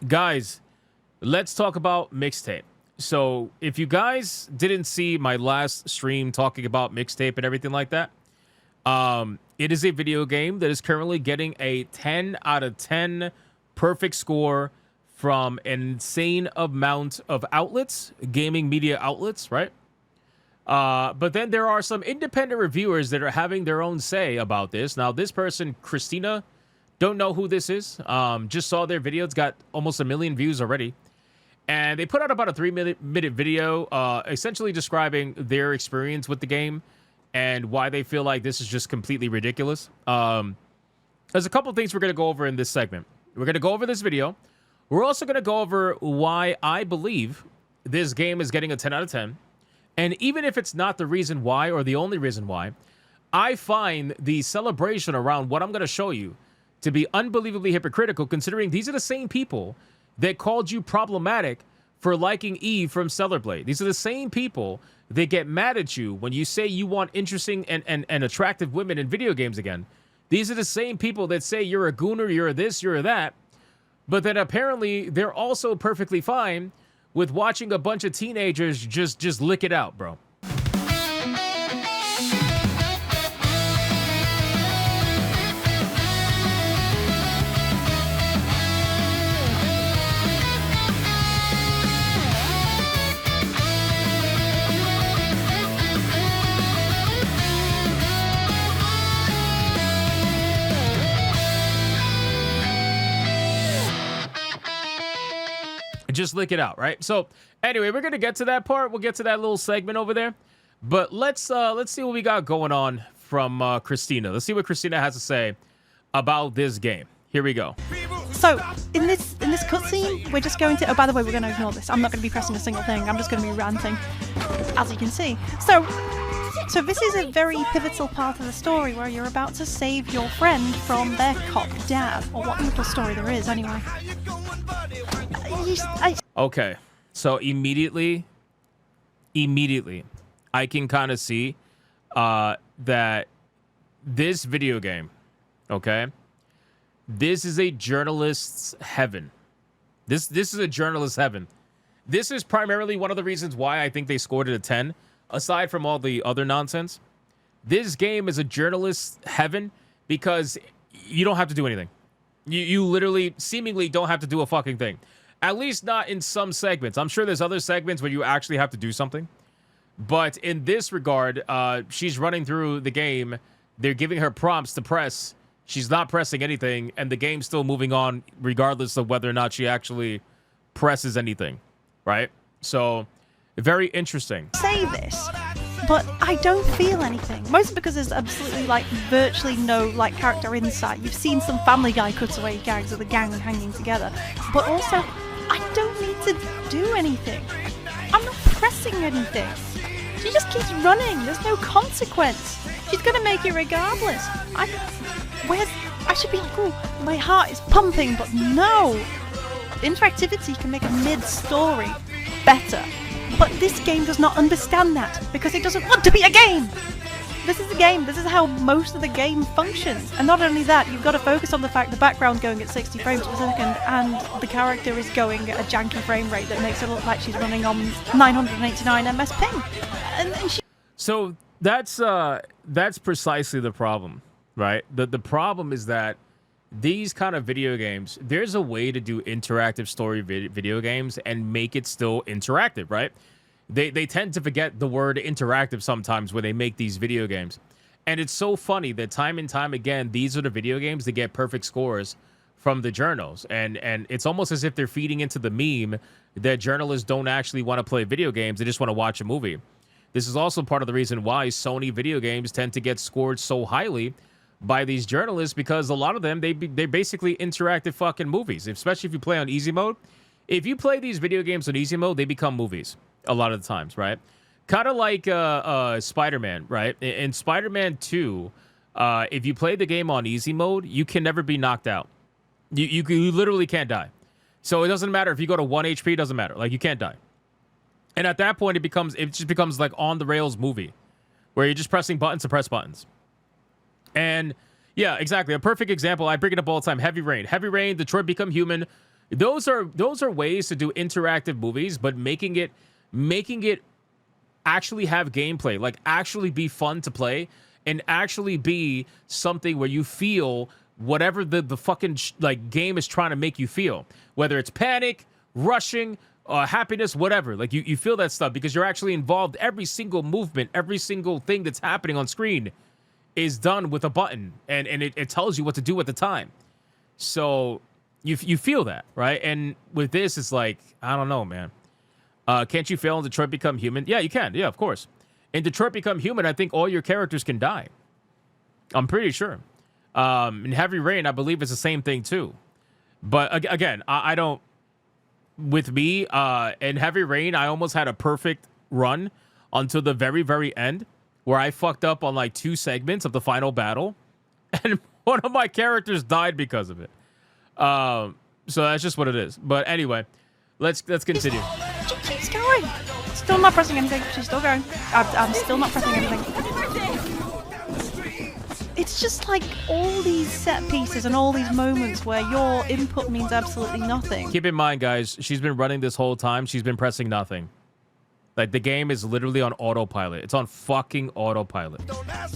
Guys, let's talk about Mixtape. So, if you guys didn't see my last stream talking about Mixtape and everything like that, it is a video game that is currently getting a 10 out of 10 perfect score from an insane amount of outlets, gaming media outlets, right? But then there are some independent reviewers that are having their own say about this. Now, this person, Christina, don't know who this is. Just saw their video. It's got almost 1 million views already. And they put out about a 3-minute video essentially describing their experience with the game and why they feel like this is just completely ridiculous. There's a couple things we're going to go over in this segment. We're going to go over this video. We're also going to go over why I believe this game is getting a 10 out of 10. And even if it's not the reason why or the only reason why, I find the celebration around what I'm going to show you to be unbelievably hypocritical, considering these are the same people that called you problematic for liking Eve from Stellar Blade. These are the same people that get mad at you when you say you want interesting and attractive women in video games again. These are the same people that say you're a gooner, you're a this, you're a that. But then apparently they're also perfectly fine with watching a bunch of teenagers just lick it out, bro. Just lick it out, right? So anyway, we're gonna get to that part. We'll get to that little segment over there. But let's see what we got going on from Christina. Let's see what Christina has to say about this game. Here we go. So in this cutscene, we're just going to. Oh, by the way, we're going to ignore this. I'm not going to be pressing a single thing. I'm just going to be ranting, as you can see. So this is a very pivotal part of the story where you're about to save your friend from their cop dad, or what little story there is, anyway. Okay, so immediately, I can kind of see that this video game, okay, this is a journalist's heaven. This is a journalist's heaven. This is primarily one of the reasons why I think they scored it a 10, aside from all the other nonsense. This game is a journalist's heaven because you don't have to do anything. You literally, seemingly don't have to do a fucking thing. At least not in some segments. I'm sure there's other segments where you actually have to do something. But in this regard, she's running through the game. They're giving her prompts to press. She's not pressing anything, and the game's still moving on regardless of whether or not she actually presses anything, right? So, very interesting. Say this, but I don't feel anything. Mostly because there's absolutely, virtually no, character insight. You've seen some Family Guy cutaway gags of the gang hanging together. But also, I don't need to do anything. I'm not pressing anything. She just keeps running. There's no consequence. She's gonna make it regardless. I should be cool. My heart is pumping, but no. Interactivity can make a mid-story better. But this game does not understand that because it doesn't want to be a game. This is a game. This is how most of the game functions. And not only that, you've got to focus on the fact the background's going at 60 frames per second and the character is going at a janky frame rate that makes it look like she's running on 989 ms ping. So that's precisely the problem, right? The problem is that these kind of video games, there's a way to do interactive story video games and make it still interactive, right? They tend to forget the word interactive sometimes when they make these video games. And it's so funny that time and time again, these are the video games that get perfect scores from the journals. And it's almost as if they're feeding into the meme that journalists don't actually want to play video games. They just want to watch a movie. This is also part of the reason why Sony video games tend to get scored so highly by these journalists, because a lot of them, they're basically interactive fucking movies, especially if you play on easy mode. If you play these video games on easy mode, they become movies a lot of the times, right? Kind of like Spider-Man, right? In Spider-Man 2, if you play the game on easy mode, you can never be knocked out. You literally can't die. So it doesn't matter if you go to 1 HP, it doesn't matter. Like, you can't die. And at that point, it just becomes like on the rails movie where you're just pressing buttons to press buttons. And yeah, exactly. A perfect example. I bring it up all the time. Heavy Rain. Heavy Rain, Detroit Become Human. Those are ways to do interactive movies, but making it actually have gameplay, like actually be fun to play and actually be something where you feel whatever the fucking like game is trying to make you feel, whether it's panic, rushing, happiness, whatever. Like you feel that stuff because you're actually involved. Every single movement, every single thing that's happening on screen is done with a button, and it tells you what to do at the time. So you feel that, right? And with this, it's like, I don't know, man. Can't you fail in Detroit Become Human? Yeah, you can. Yeah, of course. In Detroit Become Human, I think all your characters can die. I'm pretty sure. In Heavy Rain, I believe it's the same thing too. But again, I don't. With me, in Heavy Rain, I almost had a perfect run until the very, very end, where I fucked up on like 2 segments of the final battle, and one of my characters died because of it. So that's just what it is. But anyway, let's continue. She keeps going. Still not pressing anything. She's still going. I'm still not pressing anything. It's just like all these set pieces and all these moments where your input means absolutely nothing. Keep in mind, guys, she's been running this whole time. She's been pressing nothing. Like, the game is literally on autopilot. It's on fucking autopilot.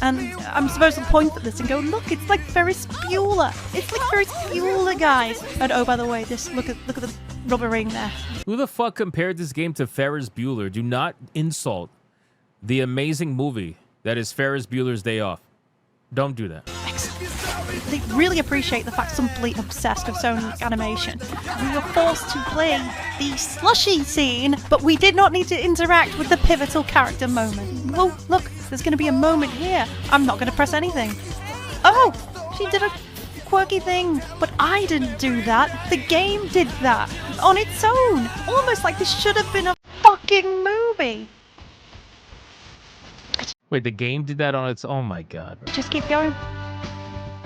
And I'm supposed to point at this and go, look, it's like Ferris Bueller. It's like Ferris Bueller, guys. And oh, by the way, look at the rubber ring there. Who the fuck compared this game to Ferris Bueller? Do not insult the amazing movie that is Ferris Bueller's Day Off. Don't do that. They really appreciate the fact somebody obsessed with Sony animation. We were forced to play the slushy scene, but we did not need to interact with the pivotal character moment. Oh, look, there's going to be a moment here. I'm not going to press anything. Oh, she did a quirky thing, but I didn't do that. The game did that on its own. Almost like this should have been a fucking movie. Wait, the game did that on its... Oh my god. Bro. Just keep going.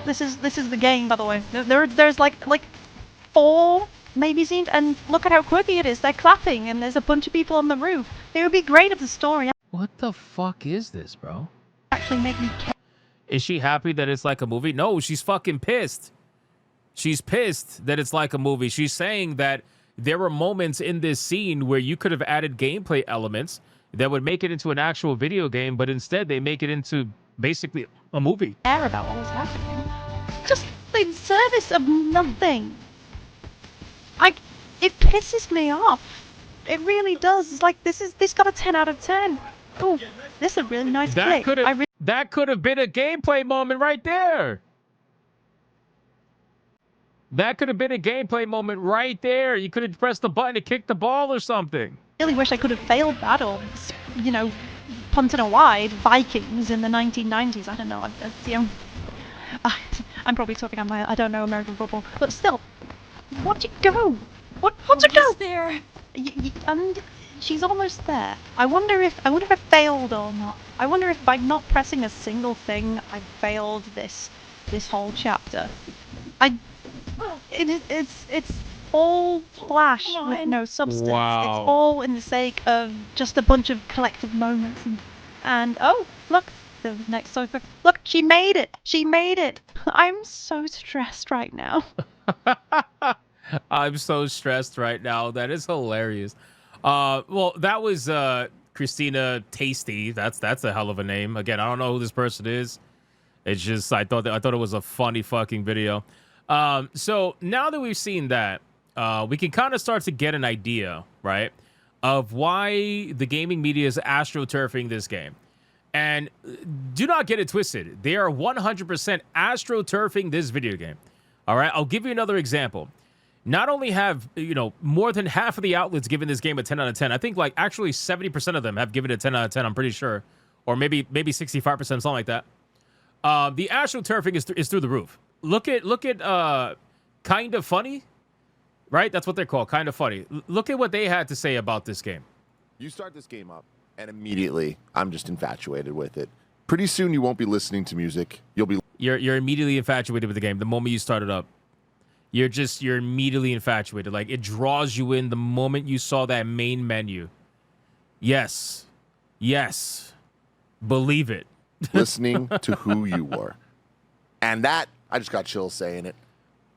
This is the game, by the way. There's like 4 maybe scenes, and look at how quirky it is. They're clapping, and there's a bunch of people on the roof. It would be great if the story... What the fuck is this, bro? Actually make me care. Is she happy that it's like a movie? No, she's fucking pissed. She's pissed that it's like a movie. She's saying that there were moments in this scene where you could have added gameplay elements that would make it into an actual video game, but instead they make it into basically a movie. Care about what was happening. Just in service of nothing. It pisses me off. It really does. It's like this got a 10 out of 10. Oh, this is a really nice That clip. could have been a gameplay moment right there. That could have been a gameplay moment right there. You could have pressed the button to kick the ball or something. Really wish I could have failed that, or, you know, punted a wide Vikings in the 1990s. I don't know. I'm probably talking on my... I don't know American football, but still, what'd you go? What'd you go? There. And she's almost there. I wonder if I failed or not. I wonder if by not pressing a single thing, I failed this whole chapter. It's all flash with no substance. Wow. It's all in the sake of just a bunch of collective moments. And oh, look, the next sofa. Look, she made it. She made it. I'm so stressed right now. I'm so stressed right now. That is hilarious. Well, that was Christina Tasty. That's a hell of a name. Again, I don't know who this person is. It's just I thought it was a funny fucking video. So now that we've seen that, we can kind of start to get an idea, right, of why the gaming media is astroturfing this game. And do not get it twisted. They are 100% astroturfing this video game. All right, I'll give you another example. Not only have, more than half of the outlets given this game a 10 out of 10. I think like actually 70% of them have given it a 10 out of 10, I'm pretty sure. Or maybe 65%, something like that. The astroturfing is through the roof. Look at Kind of Funny, right? That's what they're called, Kind of Funny. Look at what they had to say about this game. You start this game up, and immediately I'm just infatuated with it. Pretty soon you won't be listening to music. You're immediately infatuated with the game the moment you start it up. You're immediately infatuated. Like, it draws you in the moment you saw that main menu. Yes. Believe it. listening to who you were. And that, I just got chills saying it.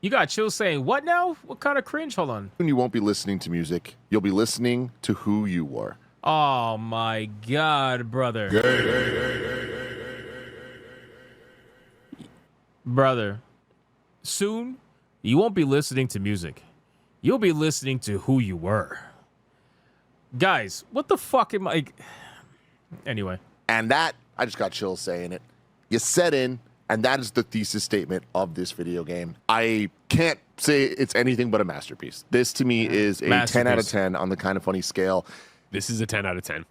You got Chill saying, what now? What kind of cringe? Hold on. You won't be listening to music. You'll be listening to who you were. Oh, my God, brother. Brother, soon, you won't be listening to music. You'll be listening to who you were. Guys, what the fuck am I... Anyway. And that, I just got chills saying it. You set in, and that is the thesis statement of this video game. I can't say it's anything but a masterpiece. This, to me, is a 10 out of 10 on the Kind of Funny scale. This is a 10 out of 10.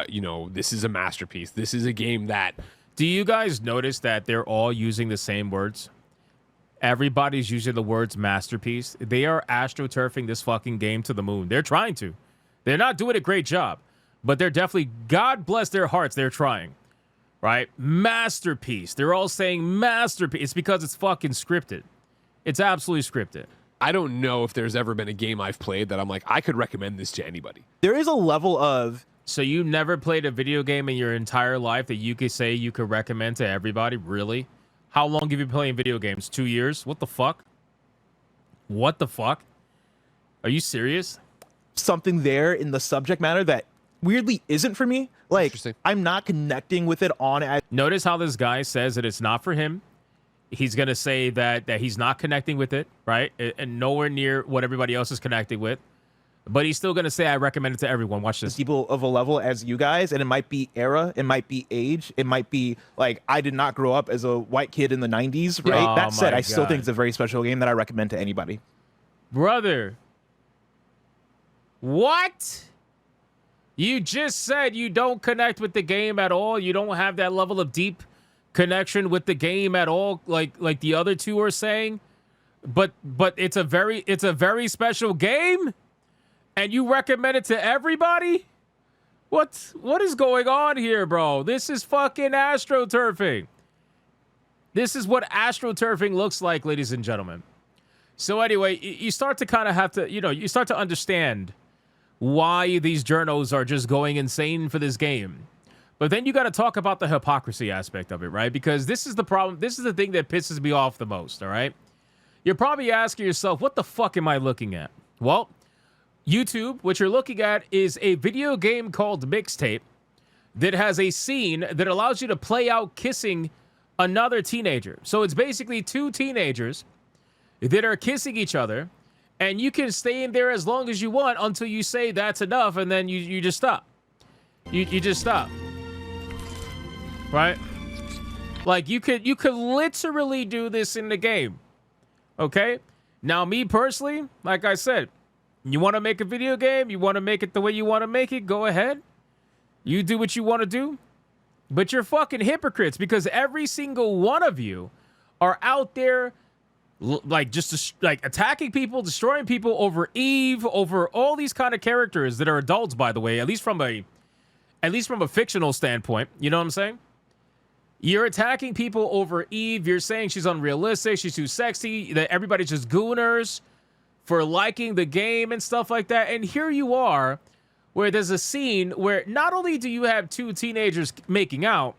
You know, this is a masterpiece. This is a game that... Do you guys notice that they're all using the same words? Everybody's using the words masterpiece. They are astroturfing this fucking game to the moon. They're trying to. They're not doing a great job, but they're definitely, God bless their hearts, they're trying. Right? Masterpiece. They're all saying masterpiece. It's because it's fucking scripted. It's absolutely scripted. I don't know if there's ever been a game I've played that I'm like, I could recommend this to anybody. There is a level of... So you never played a video game in your entire life that you could say you could recommend to everybody? Really? How long have you been playing video games? 2 years? What the fuck? What the fuck? Are you serious? Something there in the subject matter that weirdly isn't for me. Like, I'm not connecting with it on... Notice how this guy says that it's not for him. He's going to say that he's not connecting with it, right? And nowhere near what everybody else is connecting with. But he's still going to say, I recommend it to everyone. Watch this. People of a level as you guys, and it might be era, it might be age, it might be like, I did not grow up as a white kid in the 90s, right? Oh, that said, my I still God. think it's a very special game that I recommend to anybody. Brother. What? You just said you don't connect with the game at all. You don't have that level of deep connection with the game at all, like the other two are saying. But it's a very special game, and you recommend it to everybody? What is going on here, bro? This is fucking astroturfing. This is what astroturfing looks like, ladies and gentlemen. So anyway, you start to kind of have to, you start to understand why these journos are just going insane for this game. But then you got to talk about the hypocrisy aspect of it, right? Because this is the problem. This is the thing that pisses me off the most, all right? You're probably asking yourself, what the fuck am I looking at? Well, YouTube, what you're looking at is a video game called Mixtape that has a scene that allows you to play out kissing another teenager. So it's basically two teenagers that are kissing each other, and you can stay in there as long as you want until you say that's enough, and then you just stop. You just stop. Right? Like, you could literally do this in the game. Okay? Now, me personally, like I said, you want to make a video game, you want to make it the way you want to make it, go ahead. You do what you want to do. But you're fucking hypocrites, because every single one of you are out there like just like attacking people, destroying people over Eve, over all these kind of characters that are adults, by the way, at least from a fictional standpoint. You know what I'm saying? You're attacking people over Eve. You're saying she's unrealistic, she's too sexy, that everybody's just gooners for liking the game and stuff like that. And here you are, where there's a scene where not only do you have two teenagers making out,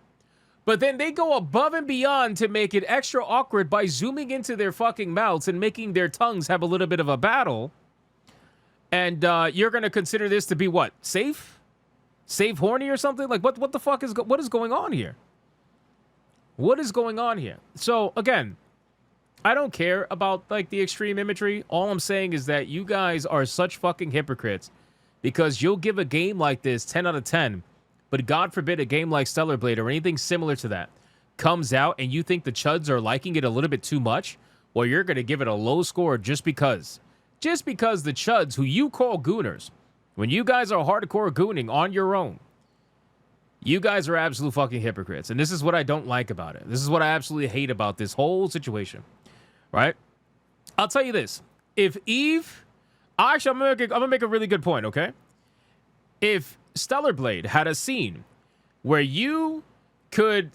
but then they go above and beyond to make it extra awkward by zooming into their fucking mouths and making their tongues have a little bit of a battle. And you're going to consider this to be what? Safe? Safe horny or something? Like, what the fuck is what is going on here? What is going on here? So, again, I don't care about, like, the extreme imagery. All I'm saying is that you guys are such fucking hypocrites, because you'll give a game like this 10 out of 10, but God forbid a game like Stellar Blade or anything similar to that comes out and you think the chuds are liking it a little bit too much, well, you're going to give it a low score just because. Just because the chuds, who you call gooners, when you guys are hardcore gooning on your own, you guys are absolute fucking hypocrites. And this is what I don't like about it. This is what I absolutely hate about this whole situation. Right? I'll tell you this. If Eve... Actually, I'm gonna make a really good point, okay? If Stellar Blade had a scene where you could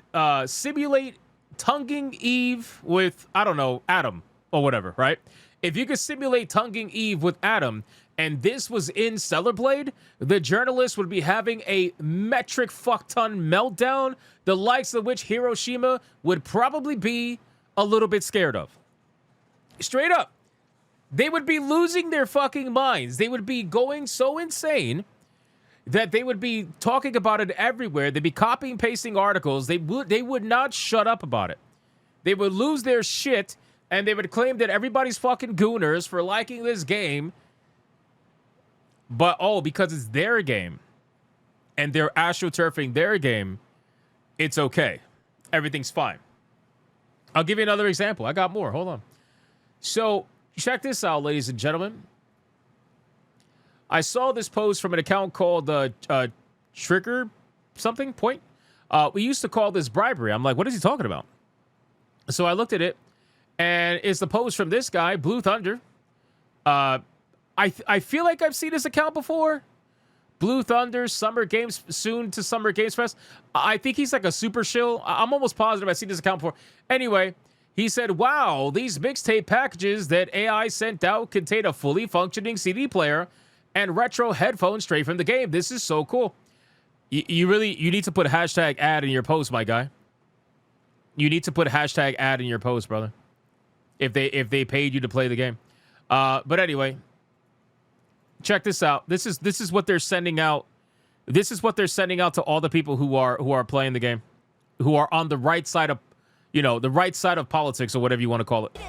simulate tonguing Eve with, I don't know, Adam or whatever, right? If you could simulate tonguing Eve with Adam, and this was in Stellar Blade, the journalist would be having a metric fuck-ton meltdown, the likes of which Hiroshima would probably be a little bit scared of. Straight up. They would be losing their fucking minds. They would be going so insane that they would be talking about it everywhere. They'd be copying, pasting articles. They would not shut up about it. They would lose their shit, and they would claim that everybody's fucking gooners for liking this game. But, because it's their game, and they're astroturfing their game, it's okay. Everything's fine. I'll give you another example. I got more. Hold on. So, check this out, ladies and gentlemen. I saw this post from an account called Trigger something point. We used to call this bribery. I'm like, what is he talking about? So I looked at it, and it's the post from this guy, Blue Thunder. I feel like I've seen this account before. Blue Thunder, Summer Games, soon to Summer Games Fest. I think he's like a super shill. I'm almost positive I've seen this account before. Anyway, he said, wow, these mixtape packages that AI sent out contain a fully functioning CD player and retro headphones straight from the game. This is so cool. You need to put a hashtag ad in your post, my guy. You need to put a hashtag ad in your post, brother. If they paid you to play the game. But anyway, check this out. This is what they're sending out. This is what they're sending out to all the people who are playing the game, who are on the right side of, the right side of politics or whatever you want to call it.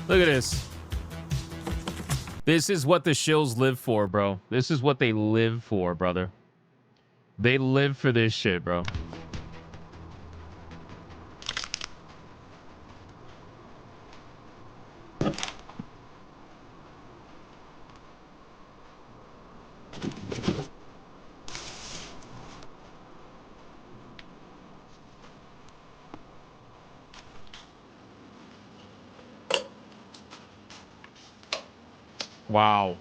Look at this. This is what the shills live for, bro. This is what they live for, brother. They live for this shit, bro. Wow.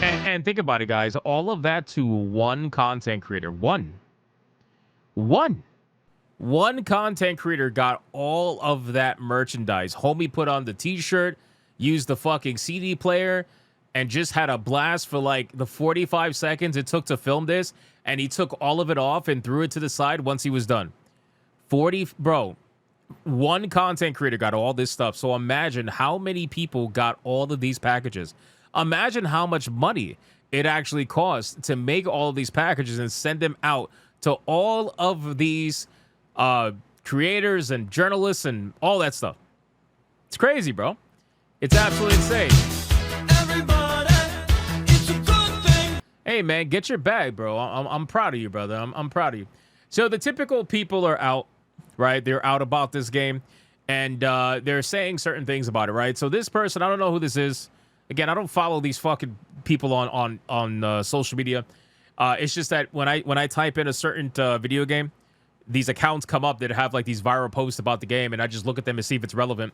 And think about it, guys. All of that to one content creator. One content creator got all of that merchandise. Homie put on the t-shirt, used the fucking CD player, and just had a blast for like the 45 seconds it took to film this. And he took all of it off and threw it to the side once he was done. One content creator got all this stuff. So imagine how many people got all of these packages. Imagine how much money it actually costs to make all of these packages and send them out to all of these creators and journalists and all that stuff. It's crazy, bro. It's absolutely insane. Everybody, it's a good thing. Hey, man, get your bag, bro. I'm proud of you, brother. I'm proud of you. So the typical people are out. Right, they're out about this game, and they're saying certain things about it. Right, so this person, I don't know who this is. Again, I don't follow these fucking people on social media. It's just that when I type in a certain video game, these accounts come up that have like these viral posts about the game, and I just look at them and see if it's relevant.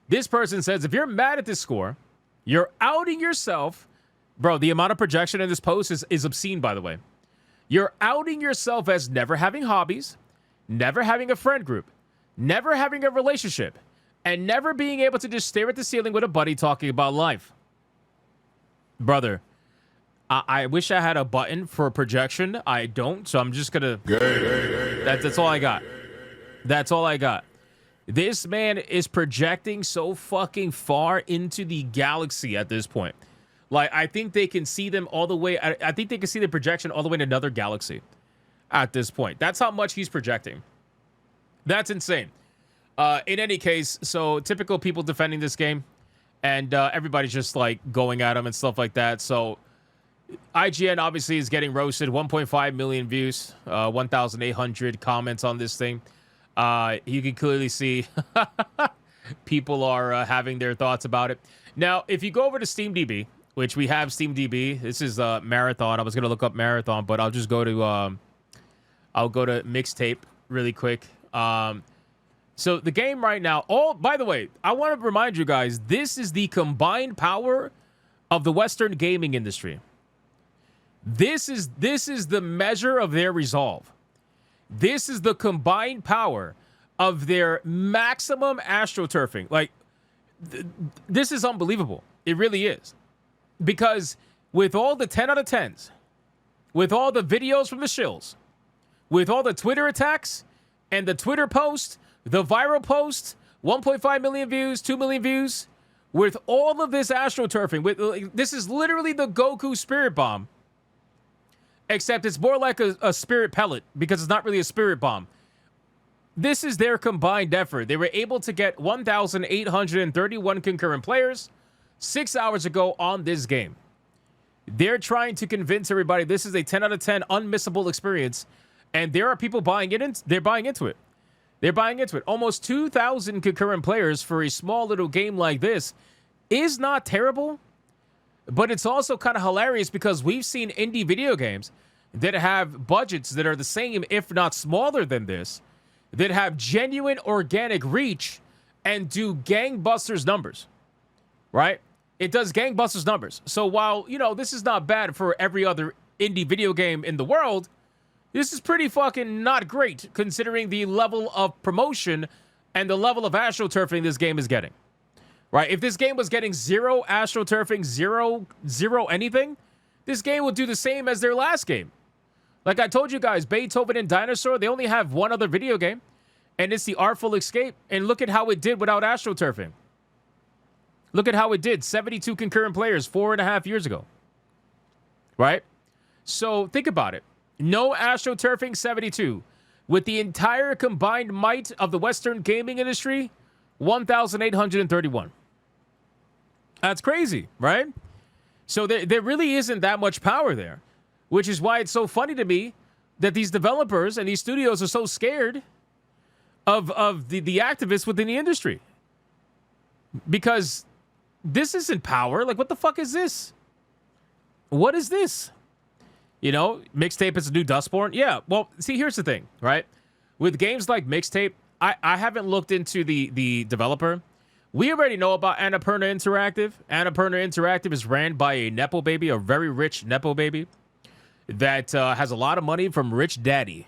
This person says, if you're mad at this score, you're outing yourself, bro. The amount of projection in this post is obscene. By the way, you're outing yourself as never having hobbies, never having a friend group, never having a relationship, and never being able to just stare at the ceiling with a buddy talking about life. Brother, I wish I had a button for projection. I don't, so I'm just gonna... That's all I got. That's all I got. This man is projecting so fucking far into the galaxy at this point. Like, I think they can see them all the way... I think they can see the projection all the way to another galaxy. At this point, that's how much he's projecting. That's insane. In any case, so typical people defending this game, and everybody's just like going at him and stuff like that. So IGN obviously is getting roasted. 1.5 million views, 1,800 comments on this thing. You can clearly see people are having their thoughts about it. Now, if you go over to SteamDB, which we have SteamDB, this is Marathon. I was gonna look up Marathon, but I'll just go to I'll go to Mixtape really quick. So the game right now, by the way, I want to remind you guys, this is the combined power of the Western gaming industry. This is the measure of their resolve. This is the combined power of their maximum astroturfing. Like, this is unbelievable. It really is. Because with all the 10 out of 10s, with all the videos from the shills, with all the Twitter attacks and the Twitter post, the viral post, 1.5 million views, 2 million views, with all of this astroturfing, this is literally the Goku spirit bomb, except it's more like a spirit pellet because it's not really a spirit bomb. This is their combined effort. They were able to get 1,831 concurrent players 6 hours ago on this game. They're trying to convince everybody this is a 10 out of 10 unmissable experience, and there are people buying it. They're buying into it. They're buying into it. Almost 2,000 concurrent players for a small little game like this is not terrible, but it's also kind of hilarious because we've seen indie video games that have budgets that are the same, if not smaller than this, that have genuine organic reach and do gangbusters numbers, right? It does gangbusters numbers. So while, this is not bad for every other indie video game in the world, this is pretty fucking not great considering the level of promotion and the level of astroturfing this game is getting, right? If this game was getting 0 astroturfing, zero anything, this game would do the same as their last game. Like I told you guys, Beethoven and Dinosaur, they only have one other video game, and it's the Artful Escape. And look at how it did without astroturfing. Look at how it did. 72 concurrent players 4.5 years ago. Right? So think about it. No astroturfing, 72. With the entire combined might of the Western gaming industry, 1,831. That's crazy, right? So there really isn't that much power there. Which is why it's so funny to me that these developers and these studios are so scared of the activists within the industry. Because this isn't power. Like, what the fuck is this? What is this? Mixtape is a new Dustborn? Yeah, well, see, here's the thing, right? With games like Mixtape, I haven't looked into the developer. We already know about Annapurna Interactive. Annapurna Interactive is ran by a Nepo baby, a very rich Nepo baby, that has a lot of money from Rich Daddy,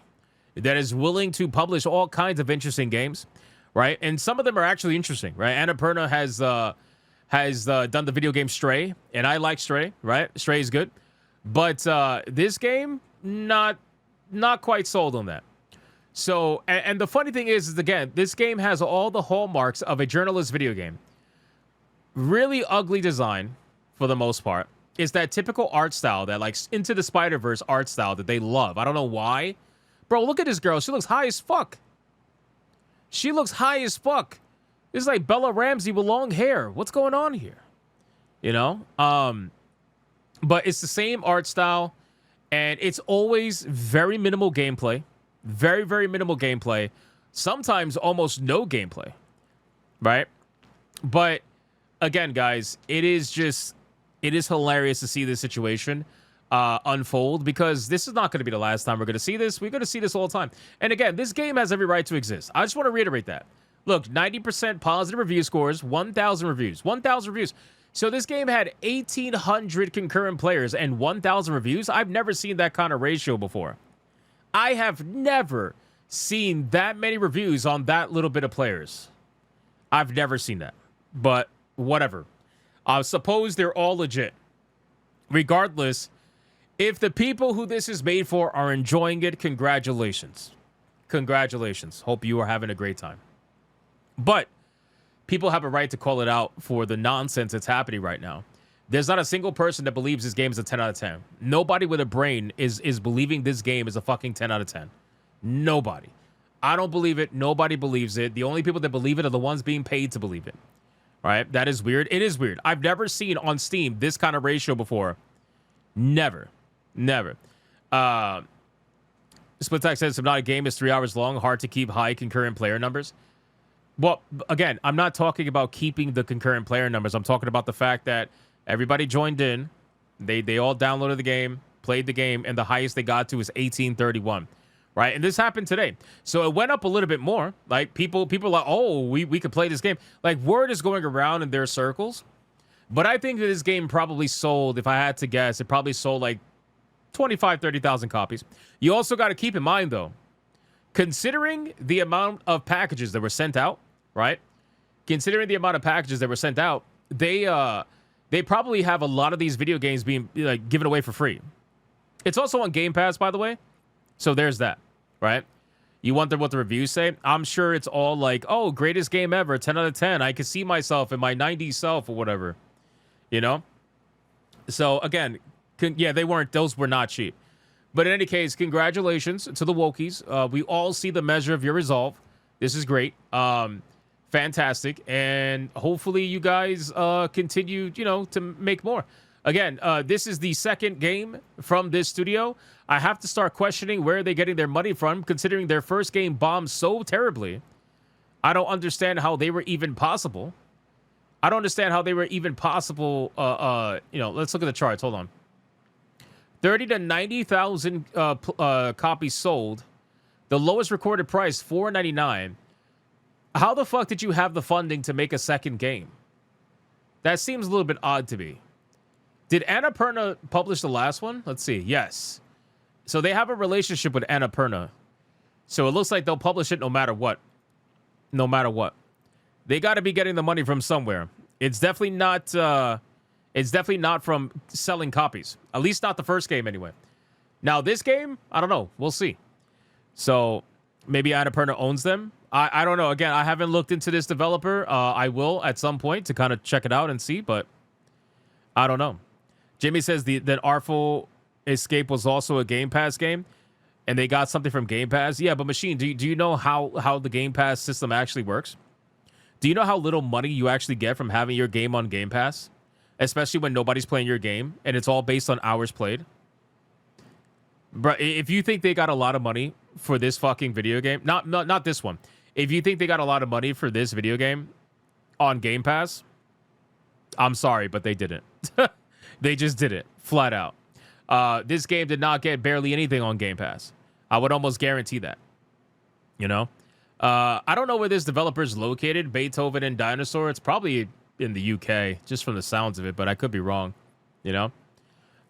that is willing to publish all kinds of interesting games, right? And some of them are actually interesting, right? Annapurna has done the video game Stray, and I like Stray, right? Stray is good. But this game, not quite sold on that. So, and the funny thing is again, this game has all the hallmarks of a journalist video game. Really ugly design, for the most part. It's that typical art style, that like Into the Spider-Verse art style that they love. I don't know why. Bro, look at this girl. She looks high as fuck. She looks high as fuck. This is like Bella Ramsey with long hair. What's going on here? But it's the same art style, and it's always very minimal gameplay. Very, very minimal gameplay. Sometimes almost no gameplay. Right? But again, guys, it is hilarious to see this situation unfold, because this is not going to be the last time we're going to see this. We're going to see this all the time. And again, this game has every right to exist. I just want to reiterate that. Look, 90% positive review scores, 1,000 reviews. 1,000 reviews. So this game had 1,800 concurrent players and 1,000 reviews. I've never seen that kind of ratio before. I have never seen that many reviews on that little bit of players. I've never seen that. But whatever. Suppose they're all legit. Regardless, if the people who this is made for are enjoying it, congratulations. Congratulations. Hope you are having a great time. But people have a right to call it out for the nonsense that's happening right now. There's not a single person that believes this game is a 10 out of 10. Nobody with a brain is believing this game is a fucking 10 out of 10. Nobody. I don't believe it. Nobody believes it. The only people that believe it are the ones being paid to believe it. All right? That is weird. It is weird. I've never seen on Steam this kind of ratio before. Never. Never. Split Tech says, if not a game is 3 hours long, hard to keep high concurrent player numbers. Well, again, I'm not talking about keeping the concurrent player numbers. I'm talking about the fact that everybody joined in. They all downloaded the game, played the game, and the highest they got to is 1831. Right? And this happened today. So it went up a little bit more. Like, people are like, oh, we could play this game. Like, word is going around in their circles. But I think that this game probably sold, if I had to guess, it probably sold like 25, 30,000 copies. You also got to keep in mind, though, considering the amount of packages that were sent out, right? Considering the amount of packages that were sent out, they they probably have a lot of these video games being like given away for free. It's also on Game Pass, by the way. So there's that, right? You wonder what the reviews say? I'm sure it's all like, oh, greatest game ever, 10 out of 10. I can see myself in my 90s self or whatever, you know? So again, yeah, those were not cheap. But in any case, congratulations to the Wokies. We all see the measure of your resolve. This is great. Fantastic. And hopefully you guys continue, to make more. Again, this is the second game from this studio. I have to start questioning where they're getting their money from, considering their first game bombed so terribly. I don't understand how they were even possible. Let's look at the charts. Hold on. 30 to 90,000 copies sold. The lowest recorded price, $4.99. How the fuck did you have the funding to make a second game? That seems a little bit odd to me. Did Annapurna publish the last one? Let's see. Yes. So they have a relationship with Annapurna. So it looks like they'll publish it no matter what. No matter what. They got to be getting the money from somewhere. It's definitely not from selling copies. At least not the first game anyway. Now this game, I don't know. We'll see. So maybe Annapurna owns them. I don't know. Again, I haven't looked into this developer. I will at some point to kind of check it out and see, but I don't know. Jimmy says that Artful Escape was also a Game Pass game, and they got something from Game Pass. Yeah, but Machine, do you know how the Game Pass system actually works? Do you know how little money you actually get from having your game on Game Pass? Especially when nobody's playing your game, and it's all based on hours played. Bro, if you think they got a lot of money for this fucking video game, not this one. If you think they got a lot of money for this video game on Game Pass, I'm sorry, but they didn't. They just did it, flat out. This game did not get barely anything on Game Pass. I would almost guarantee that. I don't know where this developer is located, Beethoven and Dinosaur. It's probably in the UK, just from the sounds of it, but I could be wrong,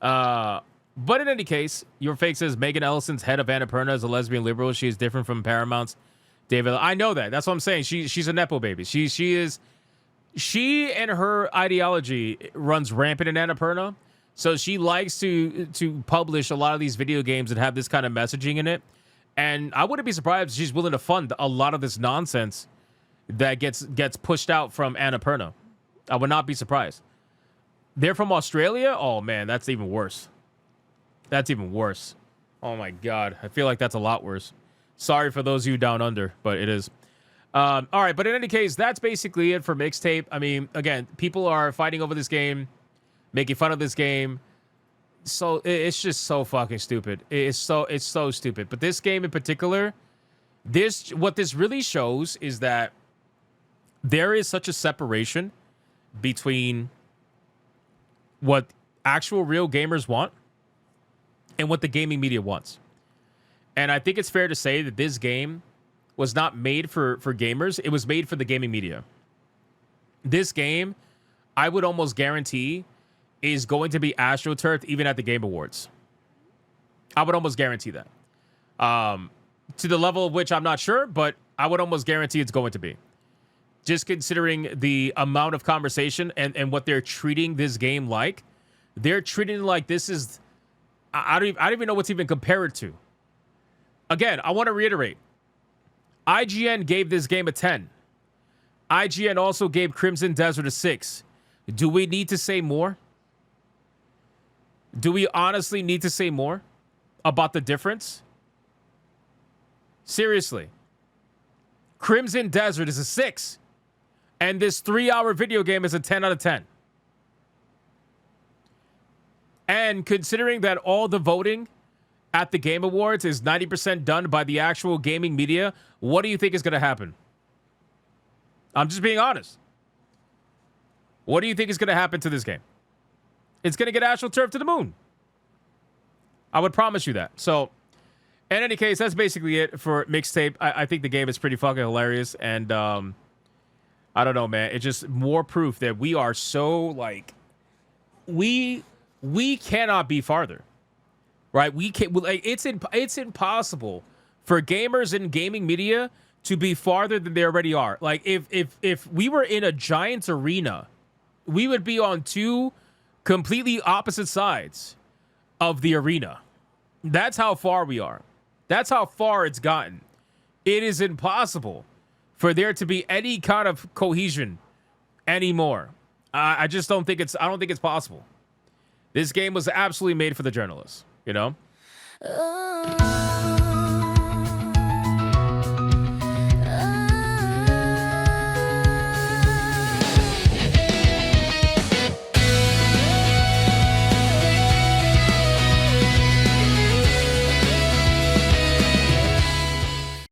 But in any case, your fake says Megan Ellison's head of Annapurna is a lesbian liberal. She is different from Paramount's David. I know that. That's what I'm saying. She's a nepo baby. She and her ideology runs rampant in Annapurna. So she likes to publish a lot of these video games that have this kind of messaging in it. And I wouldn't be surprised if she's willing to fund a lot of this nonsense that gets pushed out from Annapurna. I would not be surprised. They're from Australia? Oh, man, that's even worse. That's even worse. Oh, my God. I feel like that's a lot worse. Sorry for those of you down under, but it is. All right, but in any case, that's basically it for Mixtape. I mean, again, people are fighting over this game, making fun of this game. So it's just so fucking stupid. It's so stupid. But this game in particular, what this really shows is that there is such a separation between what actual real gamers want and what the gaming media wants. And I think it's fair to say that this game was not made for gamers. It was made for the gaming media. This game, I would almost guarantee, is going to be astroturfed even at the Game Awards. I would almost guarantee that. To the level of which I'm not sure, but I would almost guarantee it's going to be. Just considering the amount of conversation and what they're treating this game like. They're treating it like this is... I don't even know what's even compared to. Again, I want to reiterate. IGN gave this game a 10. IGN also gave Crimson Desert a 6. Do we need to say more? Do we honestly need to say more about the difference? Seriously. Crimson Desert is a 6. And this 3-hour video game is a 10 out of 10. And considering that all the voting at the Game Awards is 90% done by the actual gaming media, what do you think is going to happen? I'm just being honest. What do you think is going to happen to this game? It's going to get astroturfed to the moon. I would promise you that. So, in any case, that's basically it for Mixtape. I think the game is pretty fucking hilarious. And, I don't know, man. It's just more proof that we are so, like... We cannot be farther. Right? We can't... Like, it's impossible for gamers and gaming media to be farther than they already are. Like, if we were in a giant arena... we would be on two completely opposite sides of the arena. That's how far we are. That's how far it's gotten. It is impossible for there to be any kind of cohesion anymore. I just don't think I don't think it's possible. This game was absolutely made for the journalists, you know?